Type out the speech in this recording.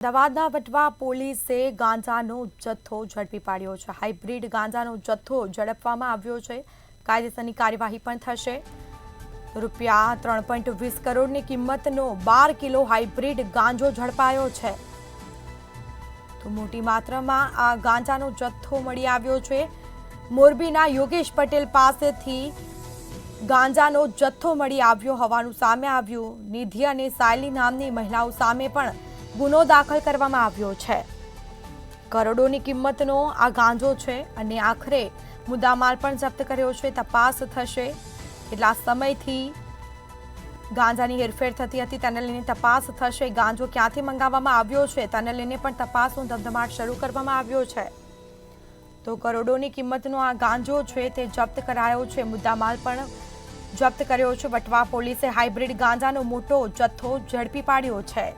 અમદાવાદના વટવા પોલીસે ગાંજાનો જથ્થો ઝડપી પાડ્યો છે। હાઇબ્રિડ ગાંજાનો જથ્થો ઝડપવામાં આવ્યો છે। કાયદેસરની કાર્યવાહી પણ થશે। રૂપિયા 3.20 કરોડની કિંમતનો 12 કિલો હાઇબ્રિડ ગાંજો ઝડપાયો છે। તો મોટી માત્રામાં આ ગાંજાનો જથ્થો મળી આવ્યો છે। મોરબીના યોગેશ પટેલ પાસેથી ગાંજાનો જથ્થો મળી આવ્યો હોવાનું સામે આવ્યું। નિધિ અને સાયલી નામની મહિલાઓ સામે પણ ગુનો દાખલ કરવામાં આવ્યો છે। કરોડોની કિંમતનો આ ગાંજો છે અને આખરે મુદ્દામાલ પણ જપ્ત કર્યો છે। તપાસ થશે। કેટલા સમયથી ગાંજાની હેરફેર થતી હતી તેને લઈને તપાસ થશે। ગાંજો ક્યાંથી મંગાવવામાં આવ્યો છે તેને લઈને પણ તપાસનો ધમધમાટ શરૂ કરવામાં આવ્યો છે। તો કરોડોની કિંમતનો આ ગાંજો છે તે જપ્ત કરાયો છે। મુદ્દામાલ પણ જપ્ત કર્યો છે। વટવા પોલીસે હાઇબ્રિડ ગાંજાનો મોટો જથ્થો ઝડપી પાડ્યો છે।